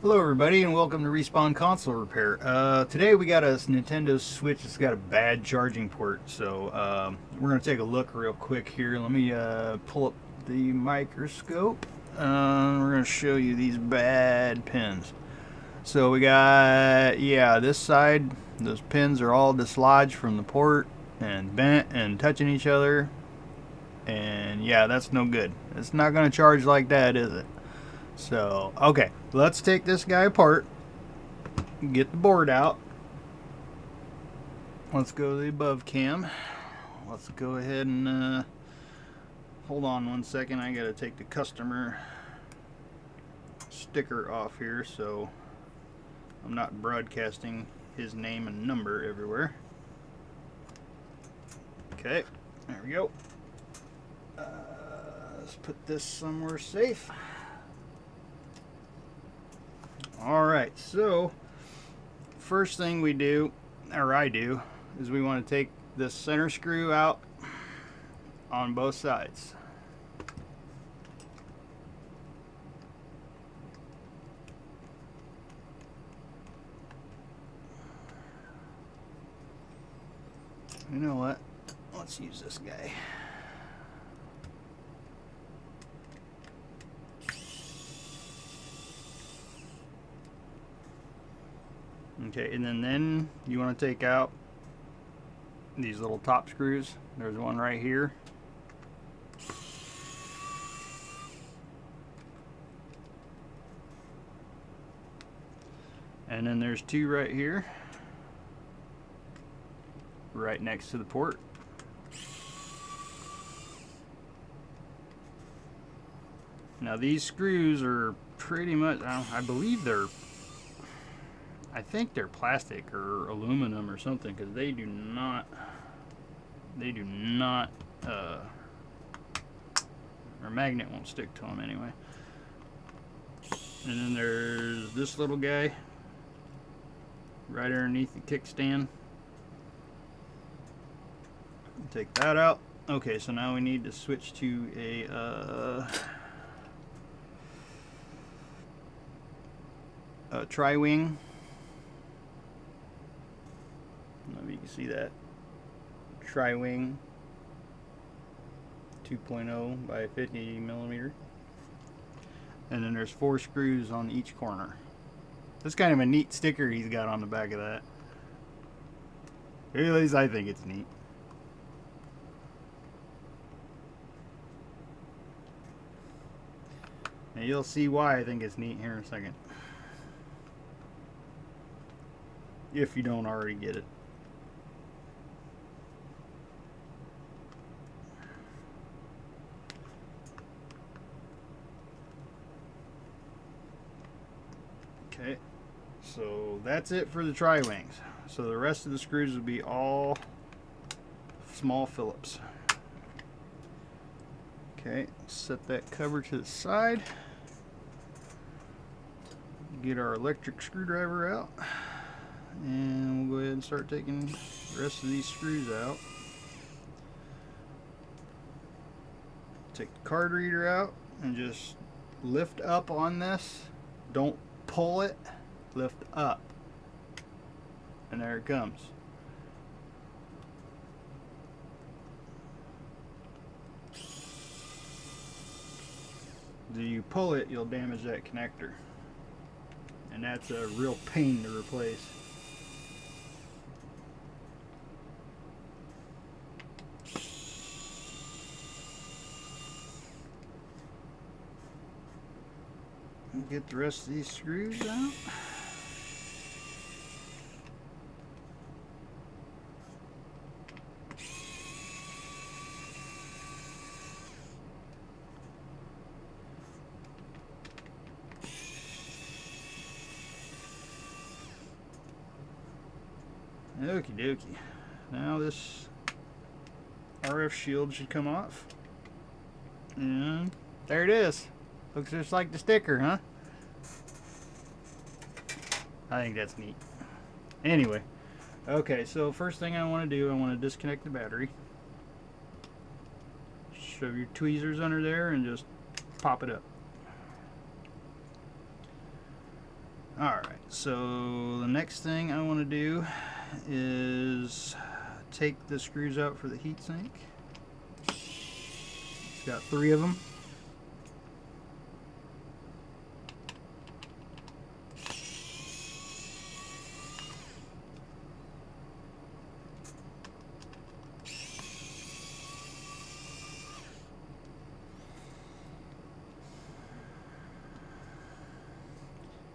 Hello everybody and welcome to Respawn Console Repair. Today we got a Nintendo Switch that's got a bad charging port, so we're going to take a look real quick here. Let me pull up the microscope. We're going to show you these bad pins. So we got, this side, those pins are all dislodged from the port and bent and touching each other. And yeah, that's no good. It's not going to charge like that, is it? So, okay, let's take this guy apart, get the board out. Let's go to the above cam. Let's go ahead and hold on one second. I gotta take the customer sticker off here so I'm not broadcasting his name and number everywhere. Okay, there we go. Let's put this somewhere safe. Alright, so first thing we do, or I do, is we want to take this center screw out on both sides. You know what? Let's use this guy. Okay, and then you want to take out these little top screws. There's one right here. And then there's two right here, right next to the port. Now these screws are pretty much, I believe I think they're plastic or aluminum or something, because they do not, or magnet won't stick to them anyway. And then there's this little guy right underneath the kickstand. Take that out. Okay, so now we need to switch to a tri-wing. I don't know if you can see that. Tri-wing 2.0 by 50 millimeter. And then there's 4 screws on each corner. That's kind of a neat sticker he's got on the back of that. At least I think it's neat. And you'll see why I think it's neat here in a second. If you don't already get it. Okay, so that's it for the tri-wings. So the rest of the screws will be all small Phillips. Okay, set that cover to the side. Get our electric screwdriver out. And we'll go ahead and start taking the rest of these screws out. Take the card reader out and just lift up on this. Don't pull it, lift up. And there it comes. If you pull it, you'll damage that connector. And that's a real pain to replace. Get the rest of these screws out. Okie dokie. Now this RF shield should come off. And there it is. Looks just like the sticker, huh? I think that's neat. Anyway, okay, so first thing I want to do, I want to disconnect the battery. Shove your tweezers under there and just pop it up. Alright, so the next thing I want to do is take the screws out for the heatsink. It's got 3 of them.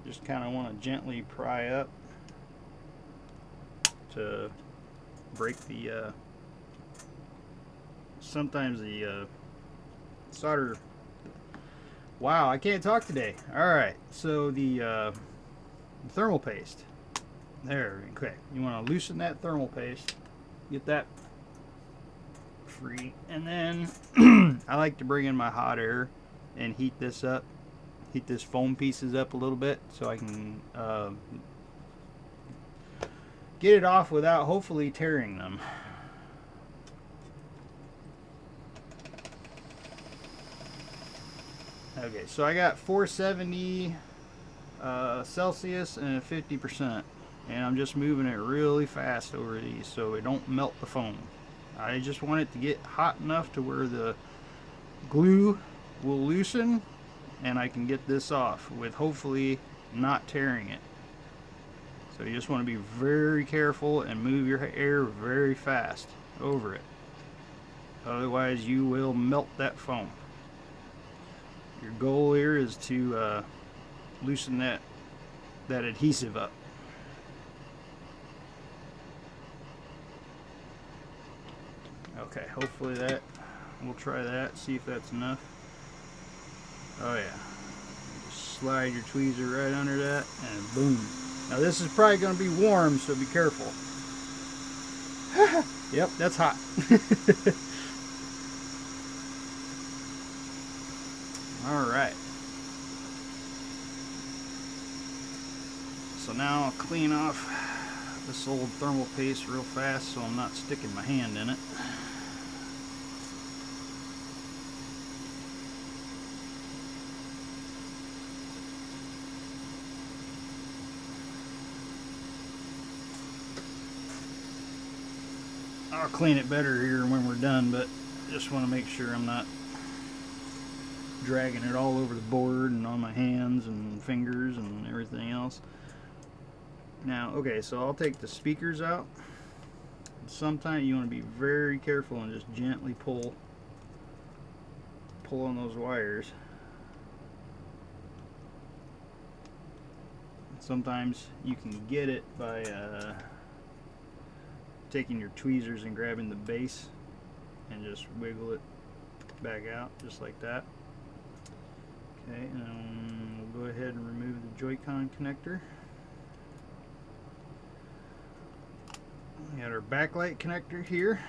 Just kind of want to gently pry up to break the sometimes the solder. Wow, I can't talk today. Alright, so the thermal paste. There, okay. You want to loosen that thermal paste, get that free, and then I like to bring in my hot air and heat this up. Heat this foam pieces up a little bit so I can get it off without hopefully tearing them. Okay, so I got 470 Celsius and 50%, and I'm just moving it really fast over these so it don't melt the foam. I just want it to get hot enough to where the glue will loosen and I can get this off with hopefully not tearing it. So you just want to be very careful and move your air very fast over it. Otherwise you will melt that foam. Your goal here is to loosen that adhesive up. Okay, hopefully that, we'll try that, see if that's enough. Oh yeah. Just slide your tweezer right under that and boom. Now this is probably going to be warm, so be careful. Yep, that's hot. Alright. So now I'll clean off this old thermal paste real fast so I'm not sticking my hand in it. I'll clean it better here when we're done, but just want to make sure I'm not dragging it all over the board and on my hands and fingers and everything else. Now, okay, so I'll take the speakers out. Sometimes you want to be very careful and just gently pull on those wires. Sometimes you can get it by taking your tweezers and grabbing the base and just wiggle it back out just like that. Okay, and we'll go ahead and remove the Joy-Con connector. We got our backlight connector here,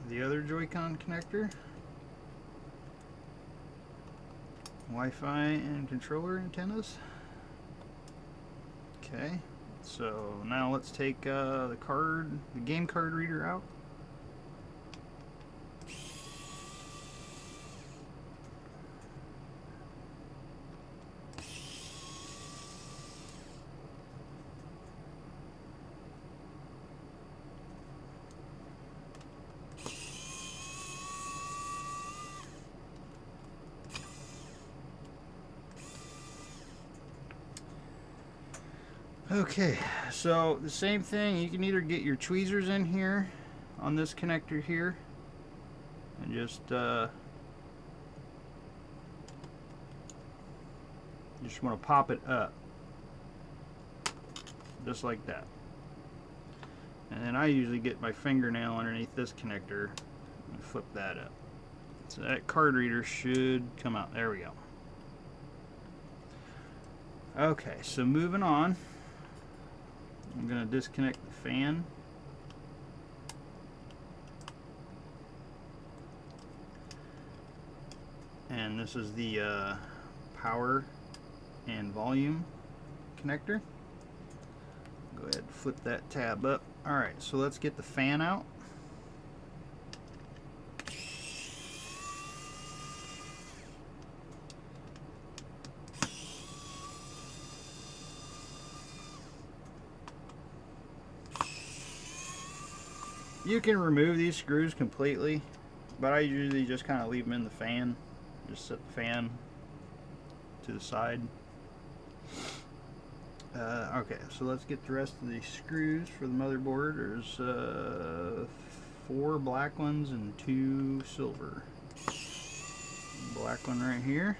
the other Joy-Con connector, Wi-Fi and controller antennas. Okay, so now let's take the game card reader out. Okay, so the same thing, you can either get your tweezers in here on this connector here and just want to pop it up just like that, and then I usually get my fingernail underneath this connector and flip that up, so that card reader should come out. There we go. Okay, so moving on, I'm going to disconnect the fan. And this is the power and volume connector. Go ahead and flip that tab up. Alright, so let's get the fan out. You can remove these screws completely, but I usually just kind of leave them in the fan. Just set the fan to the side. Okay, so let's get the rest of the screws for the motherboard. There's 4 black ones and 2 silver. Black one right here.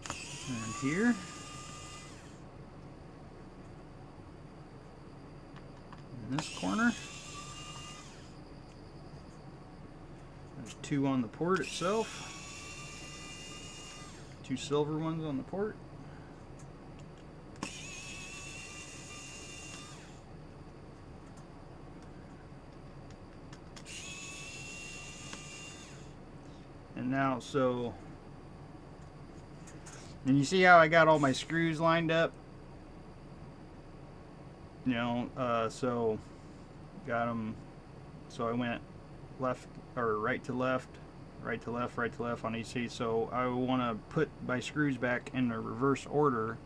And here. In this corner. There's 2 on the port itself. 2 silver ones on the port. And now, and you see how I got all my screws lined up? You know, so got them, so I went left or right to left, right to left, right to left on each seat. So I want to put my screws back in the reverse order.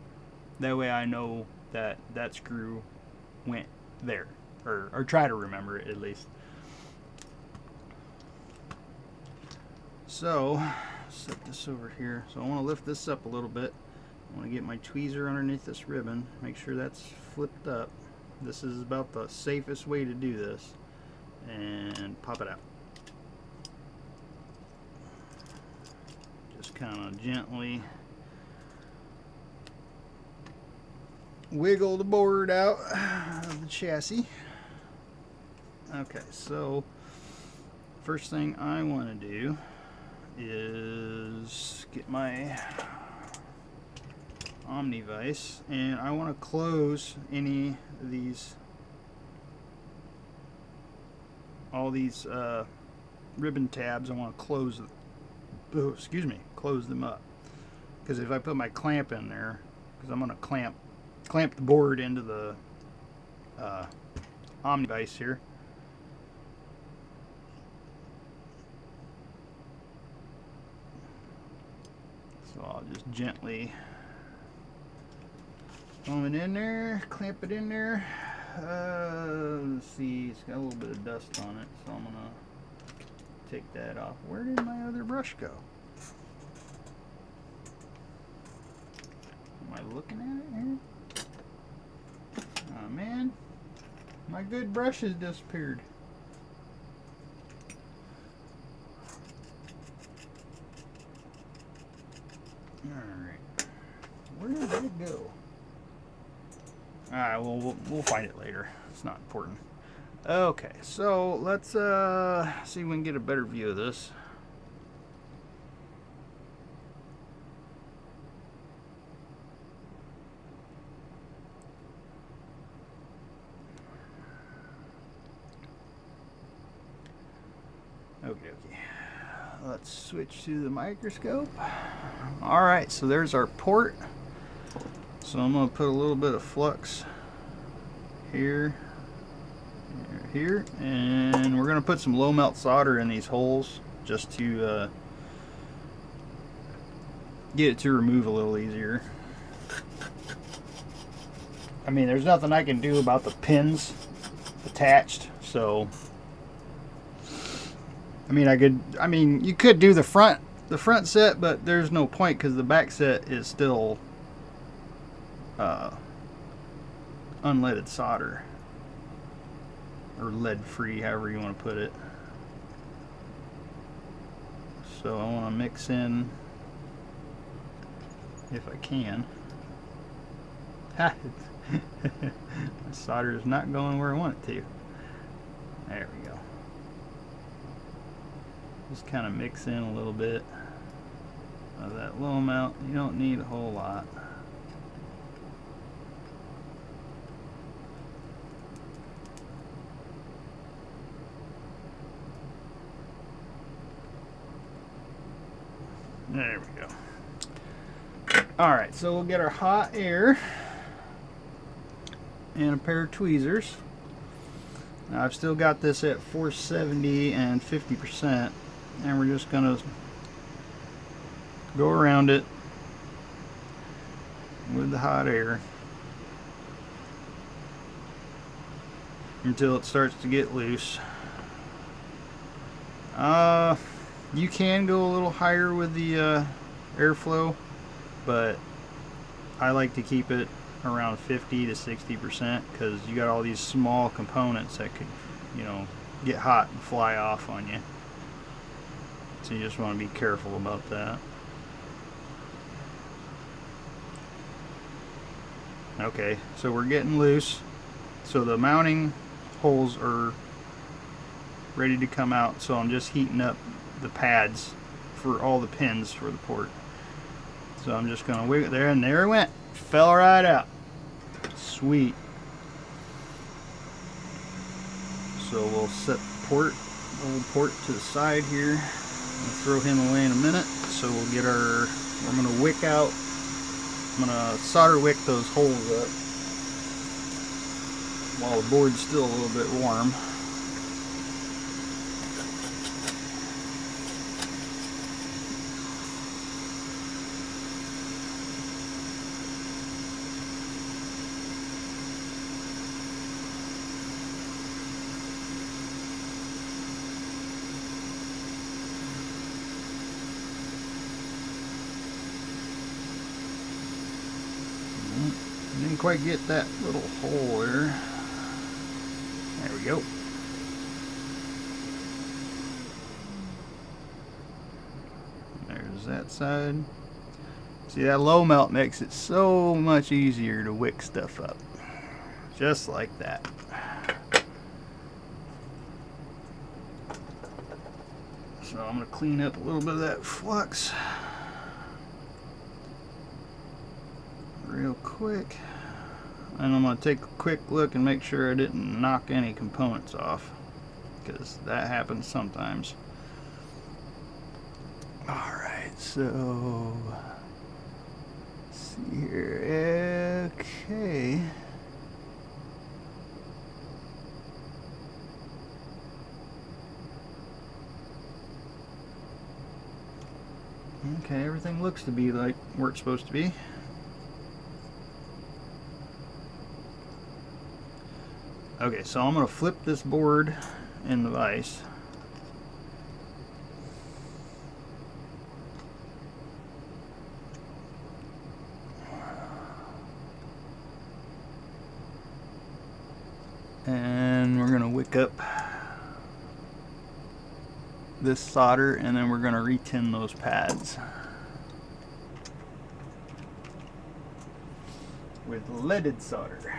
That way I know that that screw went there, or try to remember it at least. So set this over here. So I want to lift this up a little bit. I want to get my tweezer underneath this ribbon, make sure that's flipped up. This is about the safest way to do this, and pop it out. Just kind of gently wiggle the board out of the chassis. Okay, so first thing I want to do is get my Omnivise, and I want to close any of these, all these ribbon tabs. I want to close, close them up, because if I put my clamp in there, because I'm going to clamp the board into the Omnivise here. So I'll just gently throw it in there, clamp it in there. Let's see, it's got a little bit of dust on it, so I'm gonna take that off. Where did my other brush go? Am I looking at it here? Oh man, my good brush has disappeared. Alright, where did it go? Alright, well, we'll find it later. It's not important. Okay, so let's see if we can get a better view of this. Okay. Let's switch to the microscope. Alright, so there's our port. So I'm going to put a little bit of flux here, here, and we're going to put some low melt solder in these holes just to get it to remove a little easier. I mean, there's nothing I can do about the pins attached, so I mean, you could do the front set, but there's no point because the back set is still unleaded solder, or lead free, however you want to put it. So I want to mix in, if I can. Ha! My solder is not going where I want it to. There we go. Just kind of mix in a little bit of that low melt. You don't need a whole lot. There we go. Alright, so we'll get our hot air and a pair of tweezers. Now I've still got this at 470 and 50%, and we're just going to go around it with the hot air. until it starts to get loose. You can go a little higher with the airflow, but I like to keep it around 50 to 60% because you got all these small components that could, you know, get hot and fly off on you. So you just want to be careful about that. Okay, so we're getting loose. So the mounting holes are ready to come out, so I'm just heating up the pads for all the pins for the port. So I'm just gonna wiggle there, and there it went. Fell right out. Sweet. So we'll set the old port to the side here. I'll throw him away in a minute. So we'll get our, I'm gonna wick out, I'm gonna solder wick those holes up while the board's still a little bit warm. Didn't quite get that little hole there. There we go. There's that side. See, that low melt makes it so much easier to wick stuff up. Just like that. So I'm going to clean up a little bit of that flux real quick. And I'm going to take a quick look and make sure I didn't knock any components off, because that happens sometimes. Alright, so let's see here. Okay. Okay, everything looks to be like where it's supposed to be. Okay, so I'm going to flip this board in the vise. And we're going to wick up this solder, and then we're going to retin those pads with leaded solder.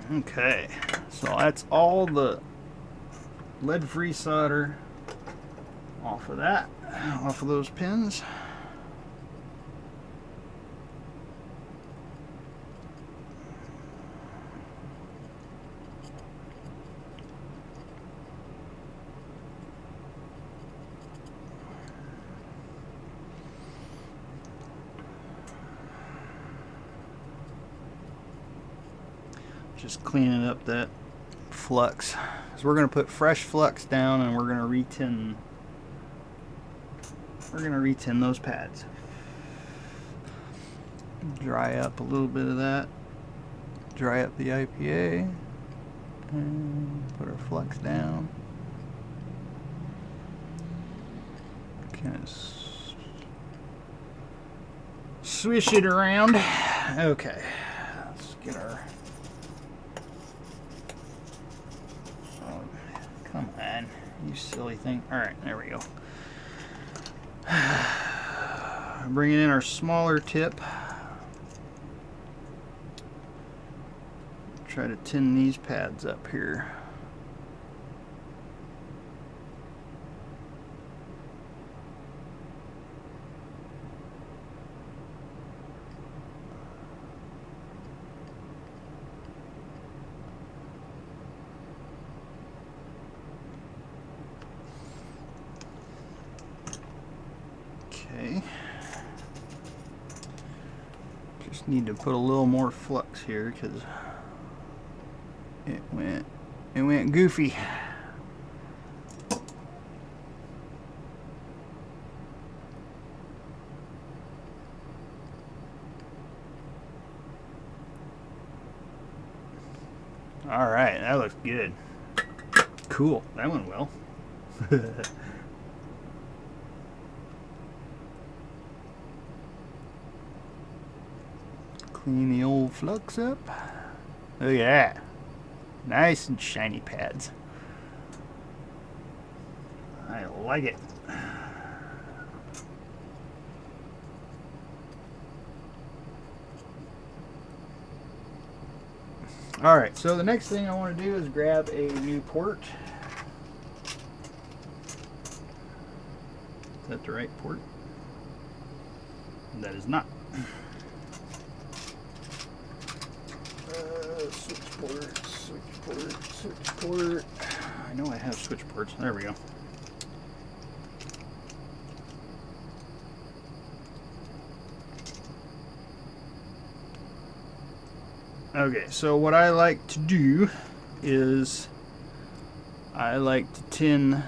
Okay, so that's all the lead-free solder off of that, off of those pins. Just cleaning up that flux. So we're going to put fresh flux down, and we're going to retin. We're going to retin those pads. Dry up a little bit of that. Dry up the IPA, and put our flux down. Kind of swish it around. Okay, let's get our. Come on, you silly thing. Alright, there we go. Bringing in our smaller tip. Try to tin these pads up here. Need to put a little more flux here because it went goofy. All right, that looks good. Cool, that went well. Clean the old flux up. Look at that. Nice and shiny pads. I like it. Alright, so the next thing I want to do is grab a new port. Is that the right port? That is not. Switch port, switch port, switch port. I know I have switch ports. There we go. Okay, so what I like to do is I like to tin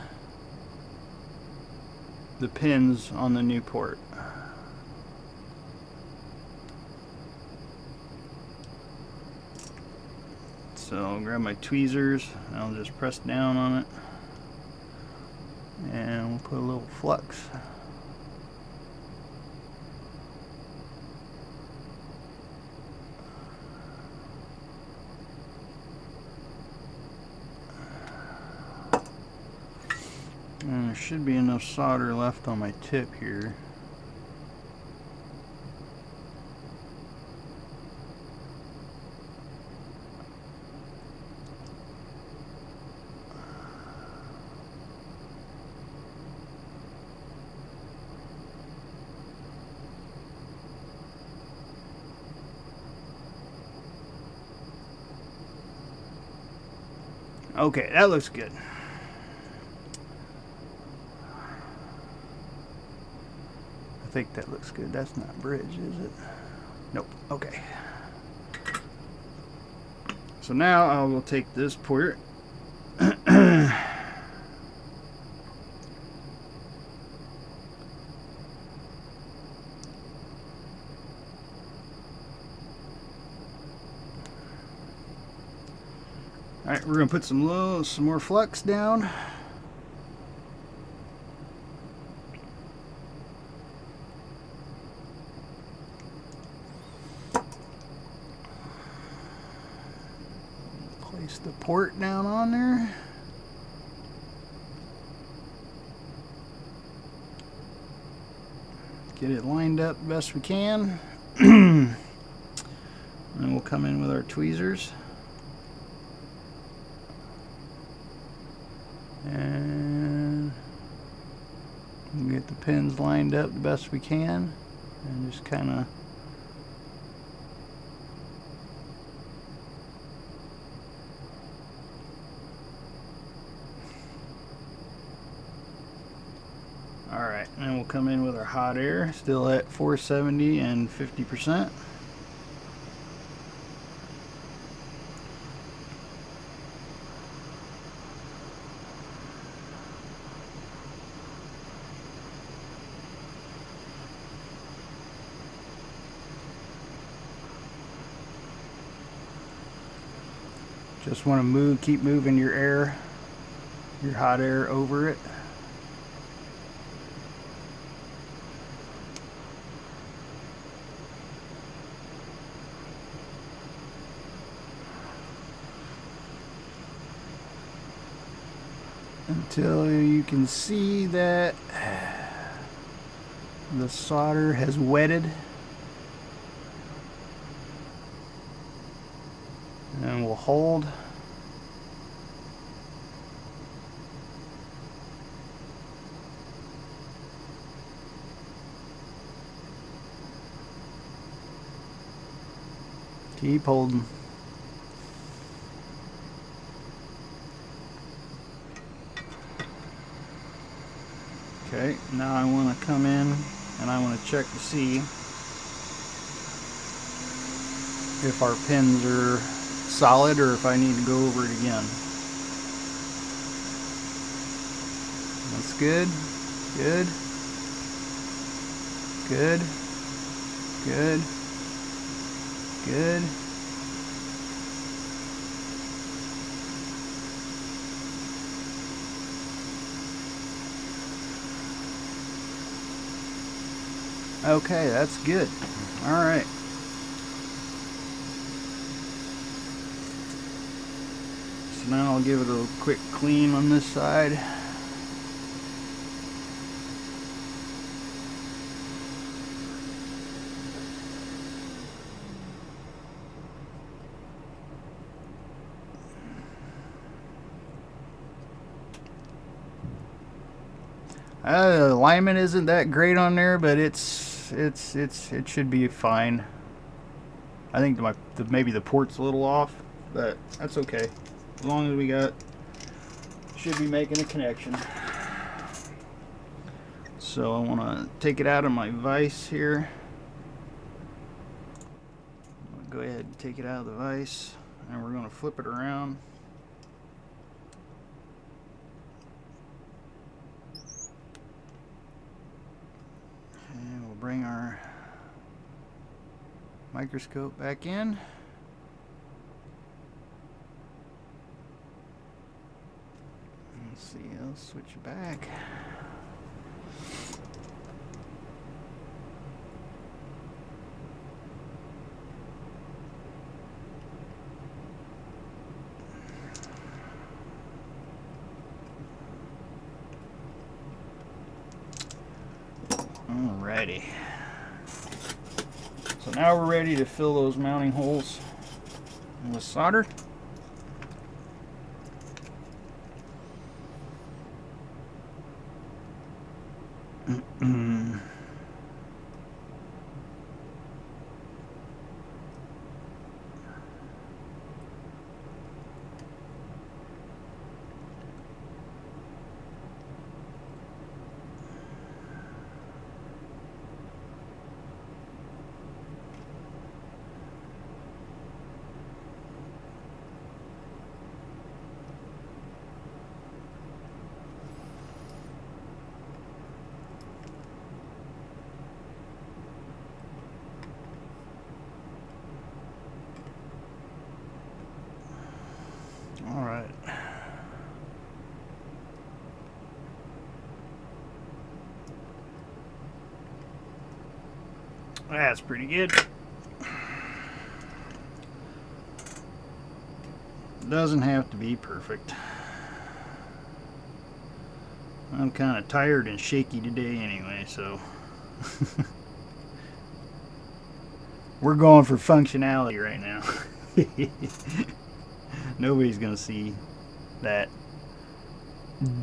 the pins on the new port. So I'll grab my tweezers and I'll just press down on it and we'll put a little flux. And there should be enough solder left on my tip here. Okay, that looks good. I think that looks good. That's not bridge, is it? Nope. Okay. So now I will take this port. Alright, we're going to put some more flux down. Place the port down on there. Get it lined up best we can. And we'll come in with our tweezers. And we'll get the pins lined up the best we can. And just kind of alright, and then we'll come in with our hot air, still at 470 and 50%. Just want to keep moving your air, your hot air over it. Until you can see that the solder has wetted. And we'll hold. Keep holding. Okay, now I want to come in and I want to check to see if our pins are solid or if I need to go over it again. That's good. Good. Good. Good. Good. Okay, that's good. All right. So now I'll give it a quick clean on this side. The alignment isn't that great on there, but it should be fine. I think maybe the port's a little off, but that's okay. As long as we should be making a connection. So I want to take it out of my vise here. I'm gonna go ahead and take it out of the vise, and we're going to flip it around. And we'll bring our microscope back in. Let's see, I'll switch it back. Alrighty. So now we're ready to fill those mounting holes with solder. All right. That's pretty good. Doesn't have to be perfect. I'm kind of tired and shaky today anyway, so we're going for functionality right now. Nobody's gonna see that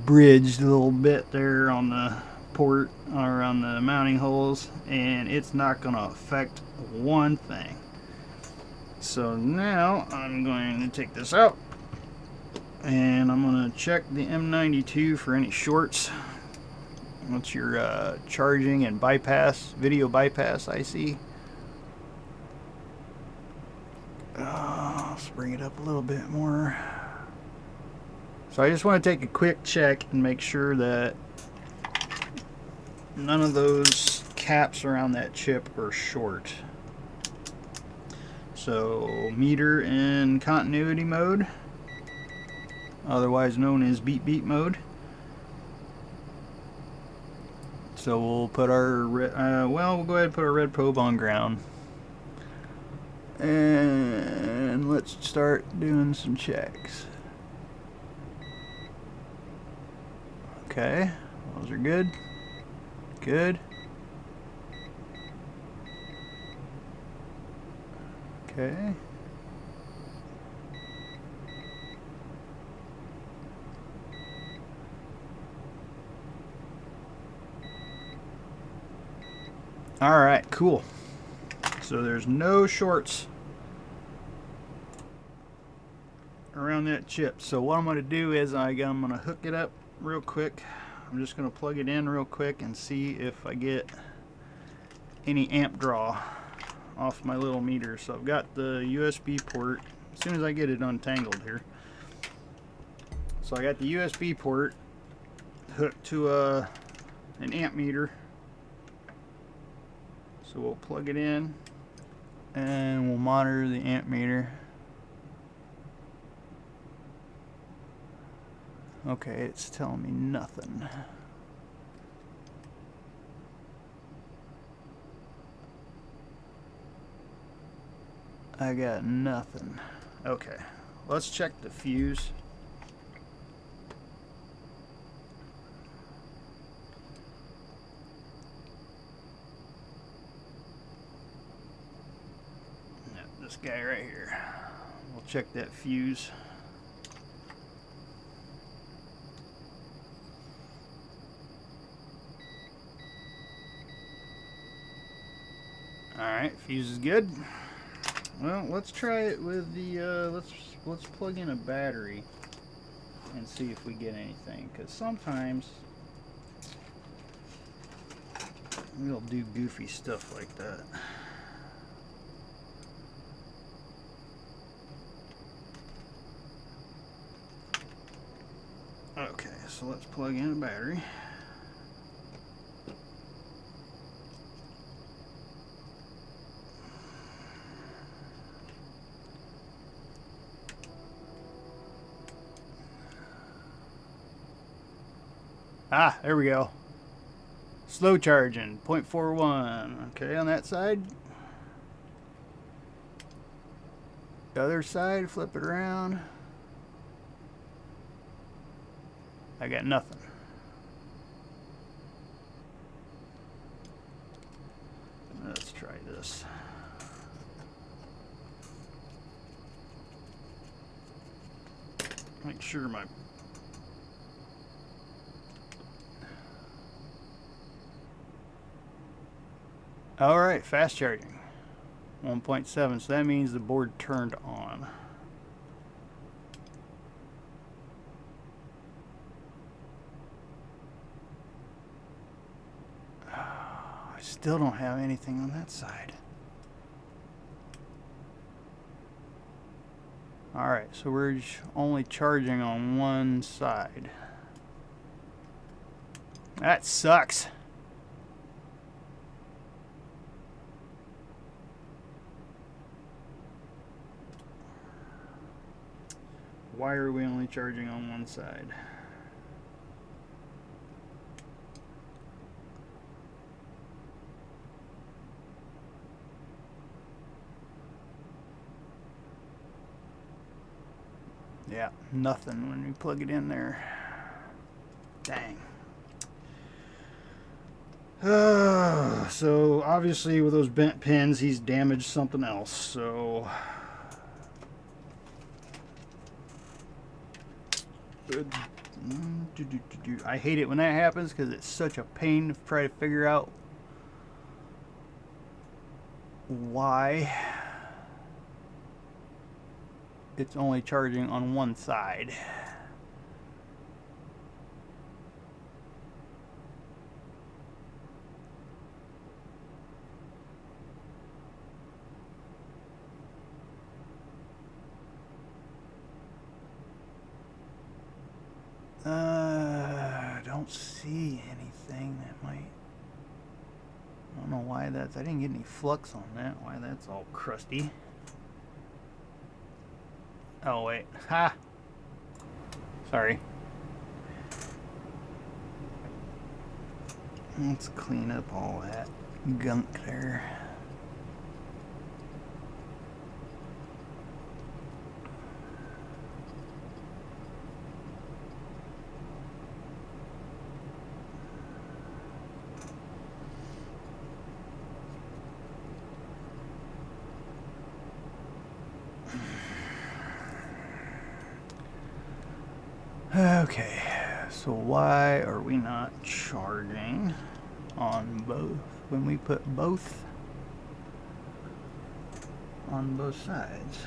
bridged little bit there on the port or on the mounting holes, and it's not gonna affect one thing. So now I'm going to take this out and I'm gonna check the M92 for any shorts. What's your charging and bypass, video bypass IC? Let's bring it up a little bit more. So I just want to take a quick check and make sure that none of those caps around that chip are short. So meter in continuity mode, otherwise known as beep mode. So we'll put our we'll go ahead and put our red probe on ground. And let's start doing some checks. Okay, those are good. Good. Okay. All right, cool. So there's no shorts around that chip. So what I'm going to do is I'm going to hook it up real quick. I'm just going to plug it in real quick and see if I get any amp draw off my little meter. So I've got the USB port. As soon as I get it untangled here. So I got the USB port hooked to an amp meter. So we'll plug it in and we'll monitor the amp meter. Okay, it's telling me nothing. I got nothing. Okay, let's check the fuse. Yep, this guy right here. We'll check that fuse. Alright, fuse is good. Well, let's try it with the, let's plug in a battery and see if we get anything, because sometimes we'll do goofy stuff like that. Okay, so let's plug in a battery. Ah, there we go. Slow charging, 0.41. Okay, on that side. The other side, flip it around. I got nothing. Let's try this. Make sure my Alright, fast charging. 1.7, so that means the board turned on. I still don't have anything on that side. Alright, so we're only charging on one side. That sucks. Why are we only charging on one side? Yeah, nothing when we plug it in there. Dang. So obviously with those bent pins, he's damaged something else. So I hate it when that happens because it's such a pain to try to figure out why it's only charging on one side. Don't see anything that might. I don't know why that's. I didn't get any flux on that. Why that's all crusty. Oh wait. Ha! Sorry. Let's clean up all that gunk there. Okay, so why are we not charging on both when we put both on both sides?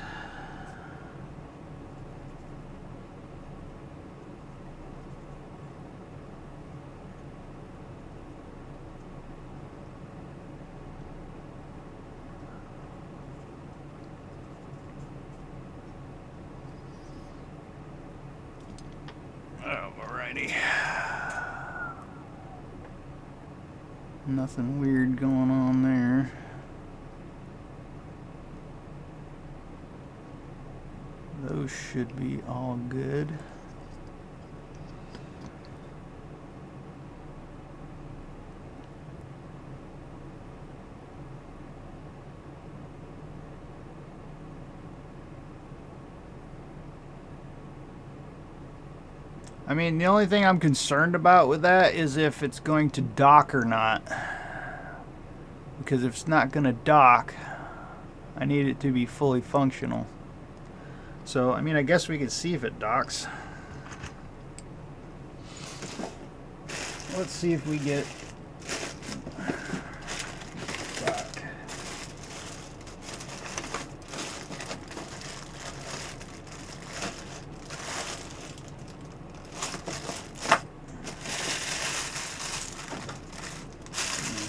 Nothing weird going on there. Those should be all good. I mean, the only thing I'm concerned about with that is if it's going to dock or not. Because if it's not going to dock, I need it to be fully functional. So, I mean, I guess we could see if it docks. Let's see if we get dock.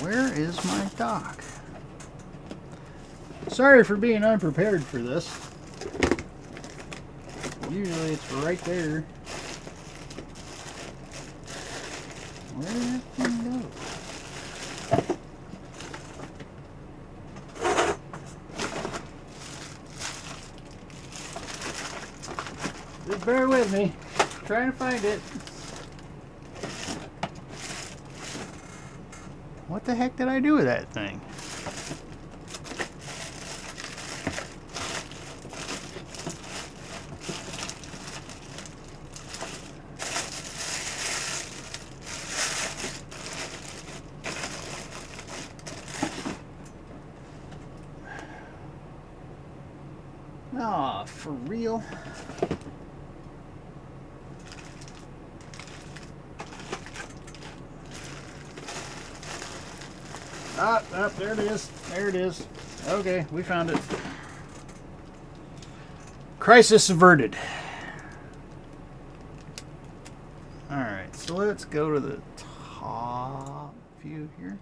Where is my dock? Sorry for being unprepared for this. Usually it's right there. Where did that thing go? Just bear with me. I'm trying to find it. What the heck did I do with that thing? Aw, for real? There it is. There it is. Okay, we found it. Crisis averted. Alright, so let's go to the top view here.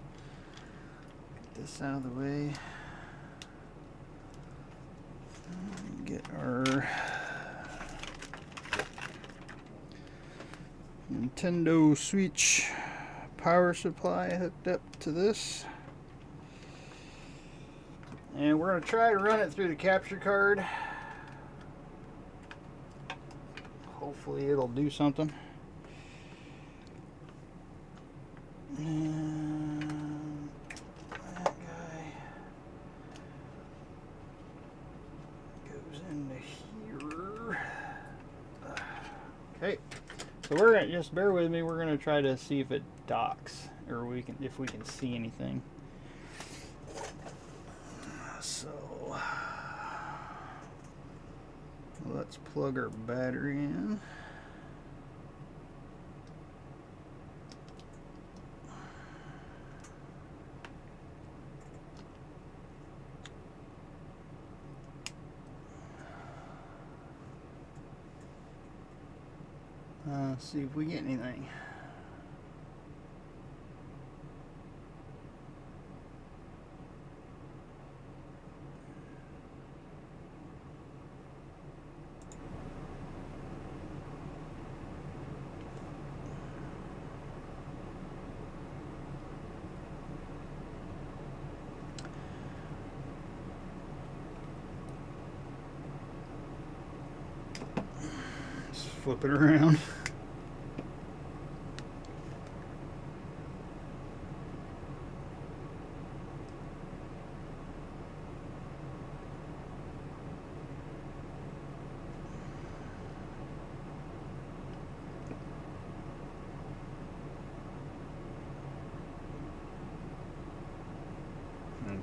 Get this out of the way. Get our Nintendo Switch power supply hooked up to this. And we're going to try to run it through the capture card. Hopefully it'll do something. And that guy goes into here. Okay. So we're going to just bear with me. We're going to try to see if it docks or if we can see anything. So let's plug our battery in. See if we get anything. Just flip it around.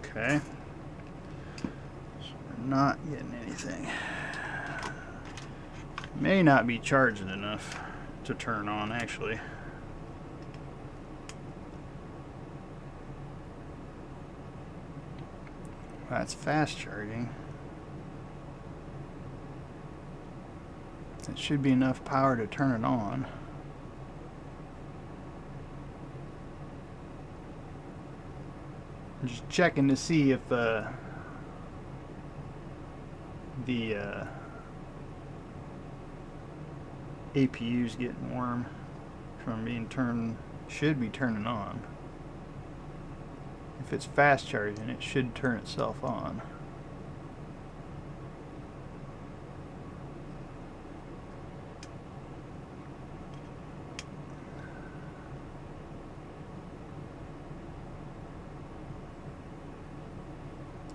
Okay. So we're not getting anything. May not be charging enough to turn on, actually. That's fast charging. It should be enough power to turn it on. I'm just checking to see if the APU's getting warm from being turned. Should be turning on. If it's fast charging, it should turn itself on.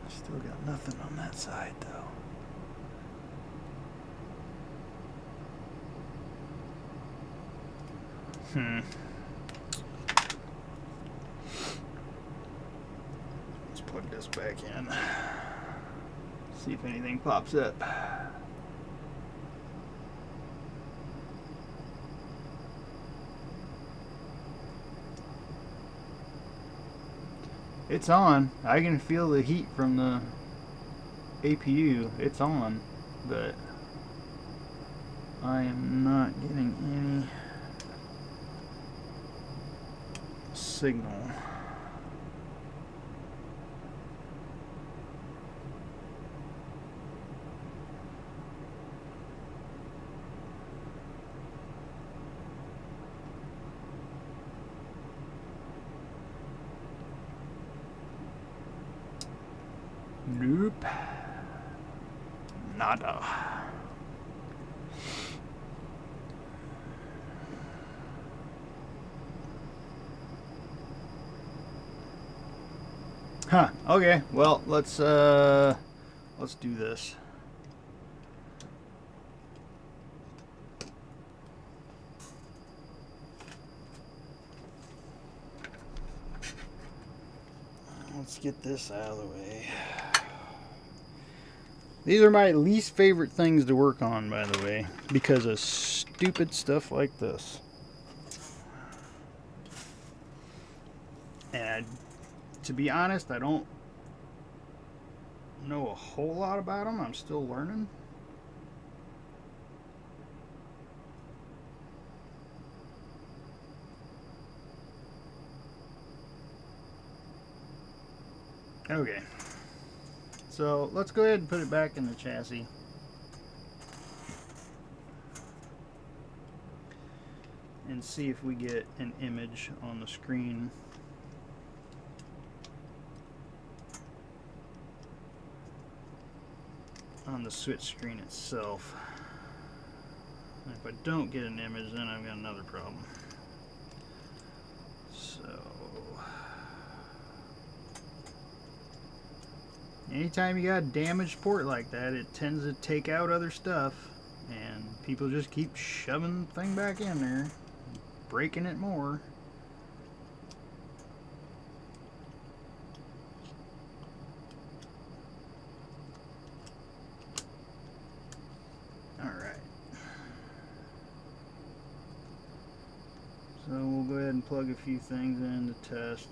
Still got nothing on that side though. Let's plug this back in. See if anything pops up. It's on. I can feel the heat from the APU. It's on, but I am not getting any signal. Nope. Nada. Huh. Okay. Well, let's do this. Let's get this out of the way. These are my least favorite things to work on, by the way, because of stupid stuff like this. And to be honest, I don't know a whole lot about them. I'm still learning. Okay. So let's go ahead and put it back in the chassis. And see if we get an image on the screen. On the switch screen itself. And if I don't get an image, then I've got another problem. So anytime you got a damaged port like that, it tends to take out other stuff, and people just keep shoving the thing back in there, breaking it more. Alright. So we'll go ahead and plug a few things in to test.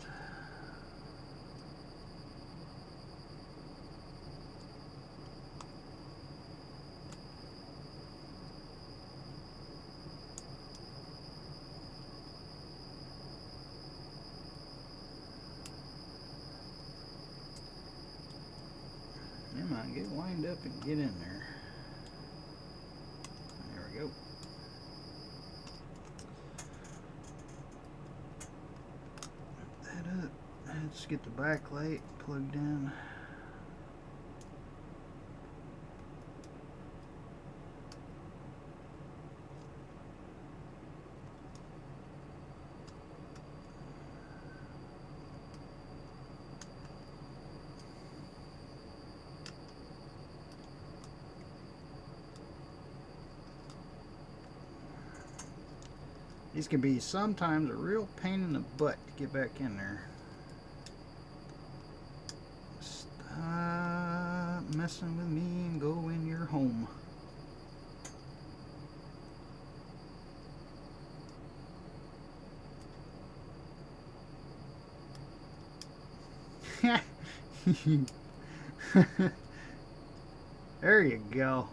Come on, get lined up and get in there. There we go. Put that up. Let's get the backlight plugged in. These can be sometimes a real pain in the butt to get back in there. Stop messing with me and go in your home. There you go.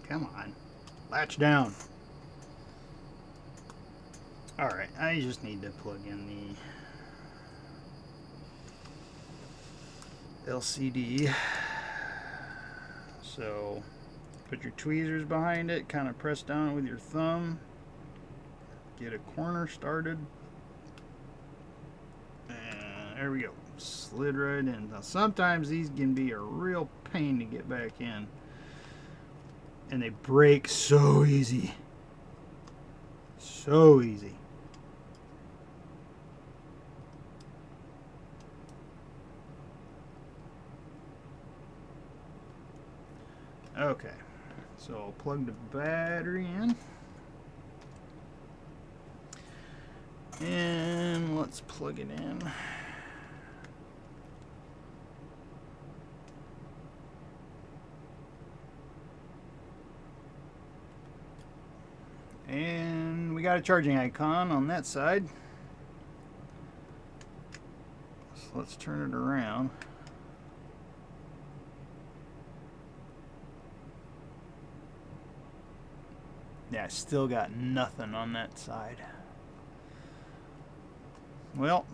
Come on. Latch down. Alright, I just need to plug in the LCD. So, put your tweezers behind it, kind of press down with your thumb. Get a corner started. There we go. Slid right in. Now, sometimes these can be a real pain to get back in. And they break so easy. So easy. Okay. So I'll plug the battery in. And let's plug it in. And we got a charging icon on that side. So let's turn it around. Yeah, still got nothing on that side. Well,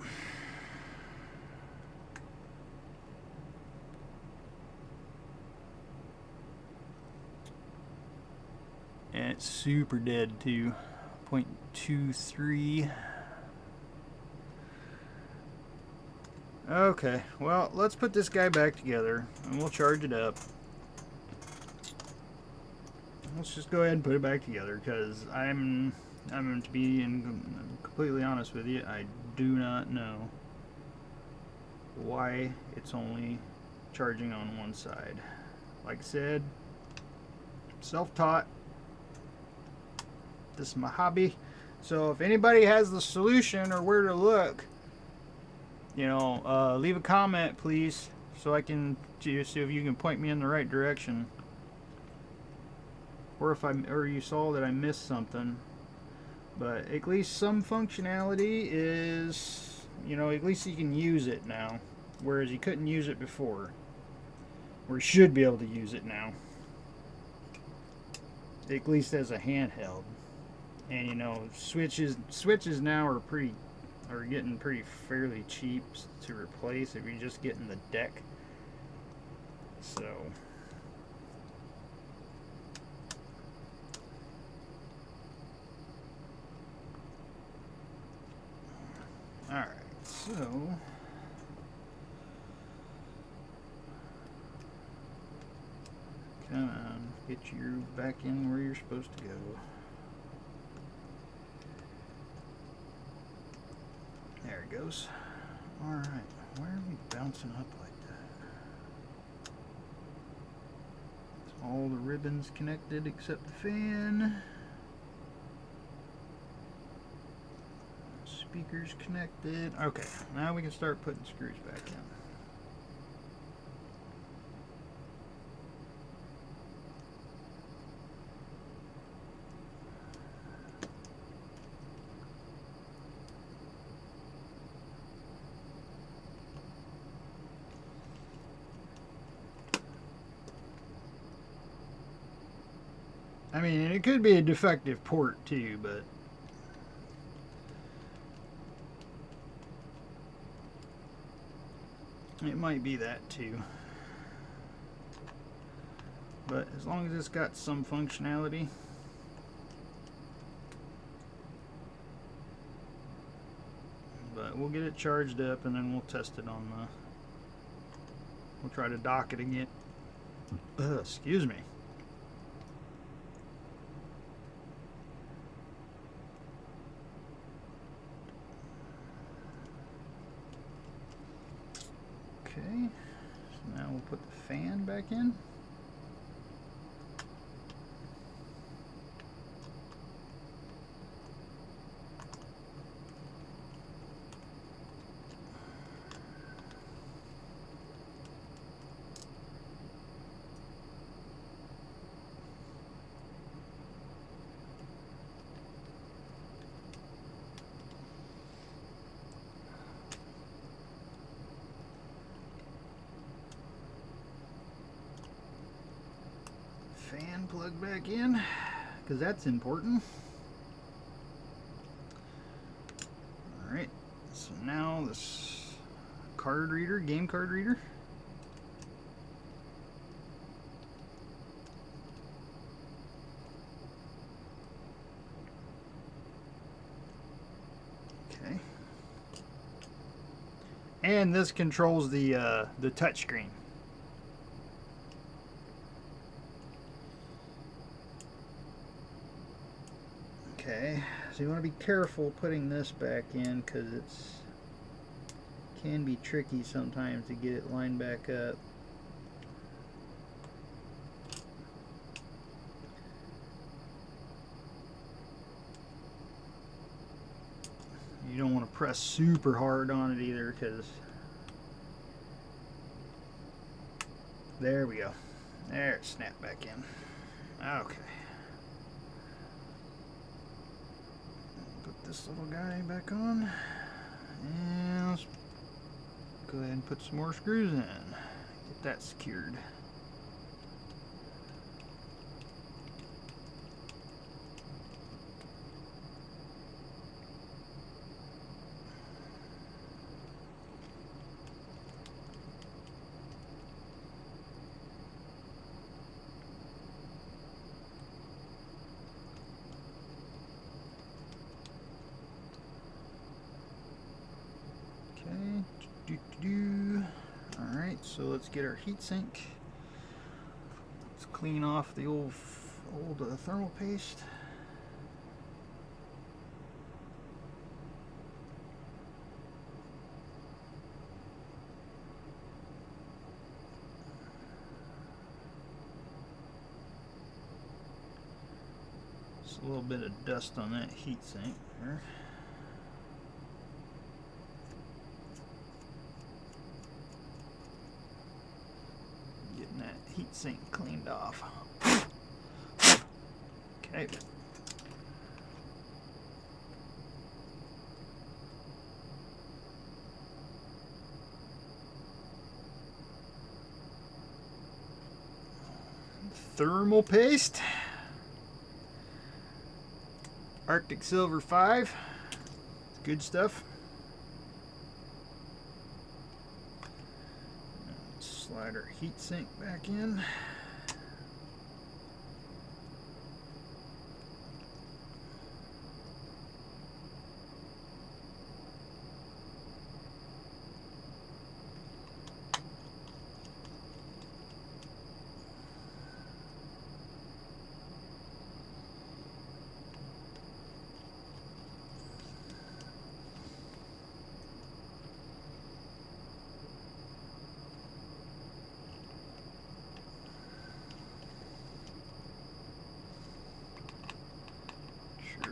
and it's super dead too. 0.23. Okay, well, let's put this guy back together and we'll charge it up. Let's just go ahead and put it back together because I'm to be completely honest with you, I do not know why it's only charging on one side. Like I said, self-taught. This is my hobby. So if anybody has the solution or where to look, you know, leave a comment please, so I can see if you can point me in the right direction. Or if you saw that I missed something. But at least some functionality is, you know, at least you can use it now, whereas you couldn't use it before. Or you should be able to use it now, at least as a handheld. And you know, switches now are getting pretty fairly cheap to replace if you're just getting the deck. So alright, so come on, get you back in where you're supposed to go. There it goes. Alright, why are we bouncing up like that? Is all the ribbons connected except the fan? Speakers connected. Okay, now we can start putting screws back in. I mean, it could be a defective port too, but it might be that too. But as long as it's got some functionality. But we'll get it charged up and then we'll test it on the... We'll try to dock it again. Excuse me. Okay, so now we'll put the fan back in. Fan plug back in, because that's important. Alright, so now this card reader, game card reader. Okay. and this controls the touch screen. Okay, so you want to be careful putting this back in because can be tricky sometimes to get it lined back up. You don't want to press super hard on it either, because there we go. There, it snapped back in. Okay. Put this little guy back on, and let's go ahead and put some more screws in. Get that secured. Alright, so let's get our heatsink. Let's clean off the old thermal paste. Just a little bit of dust on that heatsink there. Heatsink cleaned off. Okay. Thermal paste. Arctic Silver 5. Good stuff. Slide our heatsink back in.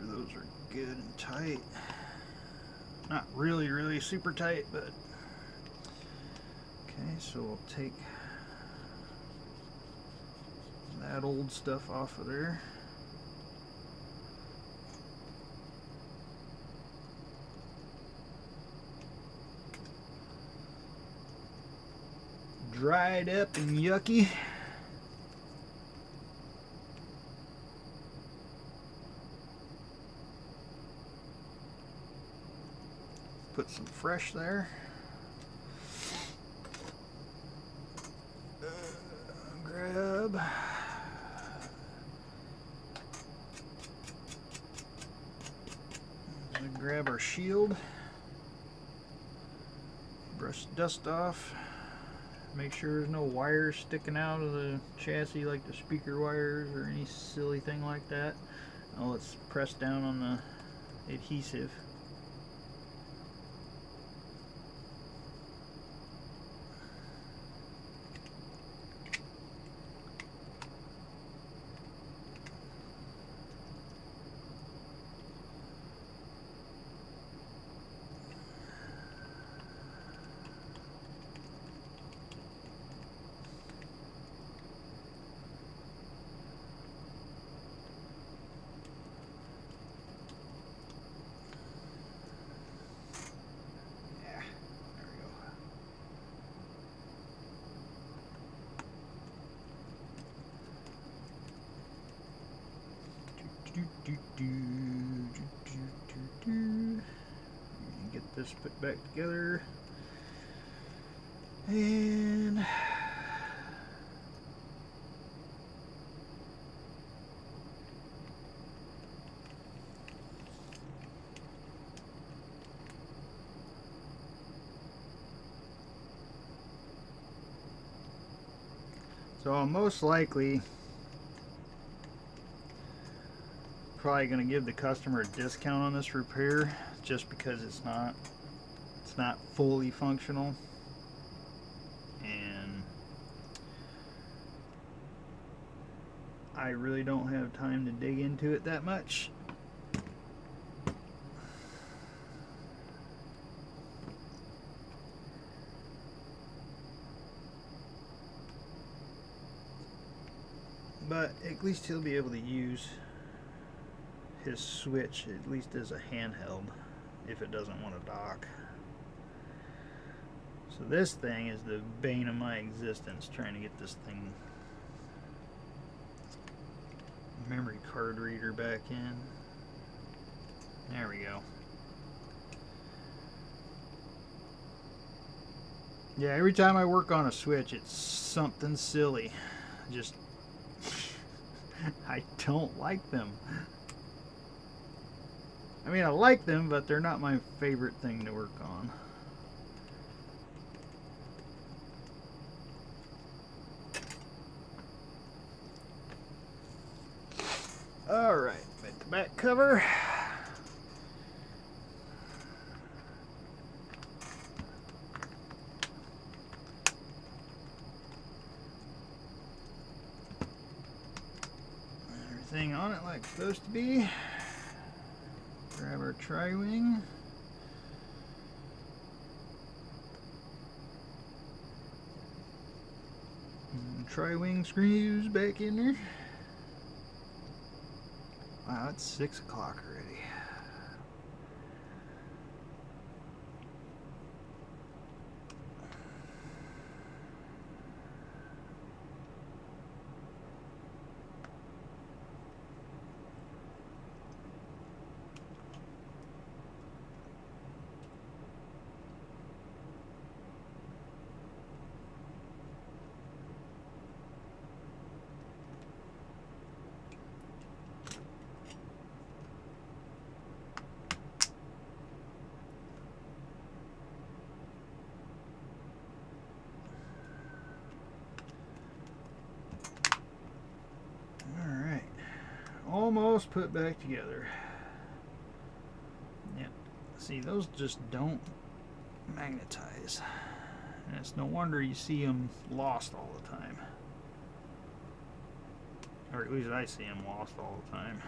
Those are good and tight. Not really super tight, but okay, so we'll take that old stuff off of there. Dried up and yucky. Put some fresh there. Grab our shield. Brush the dust off. Make sure there's no wires sticking out of the chassis like the speaker wires or any silly thing like that. Now let's press down on the adhesive. Get this put back together, and So I'm most likely probably going to give the customer a discount on this repair just because it's not fully functional, and I really don't have time to dig into it that much. But at least he'll be able to use his switch at least as a handheld if it doesn't want to dock. So this thing is the bane of my existence, trying to get this thing memory card reader back in. There we go. Yeah, every time I work on a switch, it's something silly. Just I don't like them. I mean, I like them, but they're not my favorite thing to work on. Alright, make the back cover. Everything on it like it's supposed to be. Grab our tri-wing. Tri-wing screws back in there. Wow, it's 6 o'clock already. Almost put back together. Yep. See, those just don't magnetize. And it's no wonder you see them lost all the time. Or at least I see them lost all the time.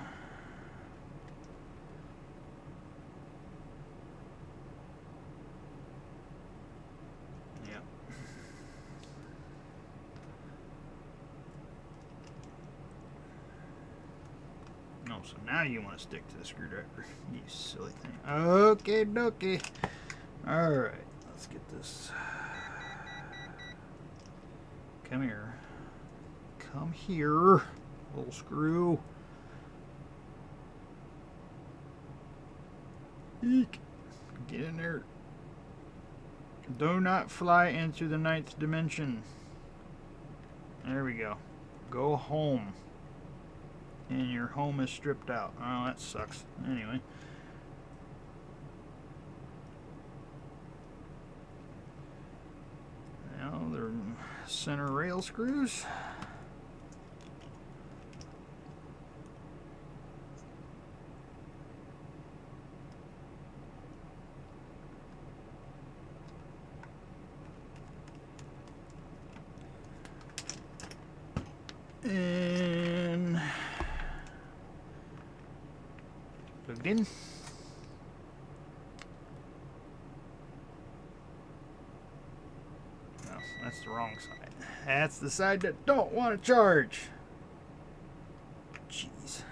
Yep. Oh, so now you want to stick to the screwdriver, you silly thing. Okay, dokie. Alright, let's get this. Come here. Come here, little screw. Eek. Get in there. Do not fly into the 9th dimension. There we go. Go home. And your home is stripped out. Oh, that sucks. Anyway. Now the center rail screws. And plugged in. No, that's the wrong side. That's the side that don't want to charge. Jeez.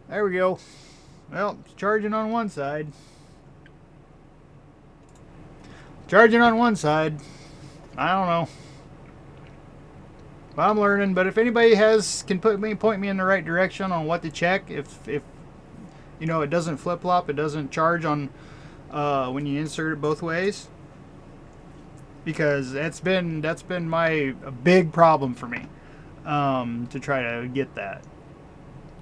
There we go. Well, it's charging on one side. Charging on one side. I don't know. But I'm learning. But if anybody can point me in the right direction on what to check, if you know it doesn't flip flop, it doesn't charge on when you insert it both ways, because that's been a big problem for me to try to get that,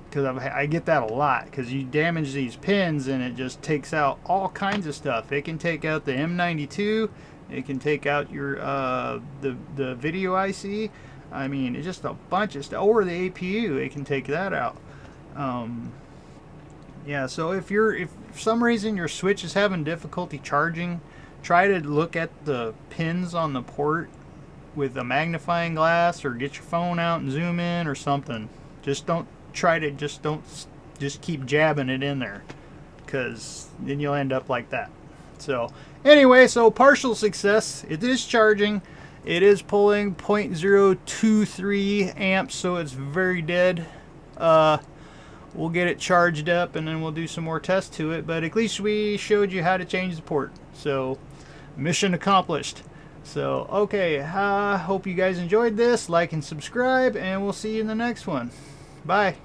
because I get that a lot, because you damage these pins and it just takes out all kinds of stuff. It can take out the M92, It can take out your the video IC. I mean, it's just a bunch of stuff. Or the APU, it can take that out. Yeah, so if for some reason your switch is having difficulty charging, try to look at the pins on the port with a magnifying glass, or get your phone out and zoom in or something. Just don't keep jabbing it in there, because then you'll end up like that. So anyway, so partial success. It is charging. It is pulling 0.023 amps, so it's very dead. We'll get it charged up and then we'll do some more tests to it, but at least we showed you how to change the port. So mission accomplished. So okay, hope you guys enjoyed this. Like and subscribe, and we'll see you in the next one. Bye.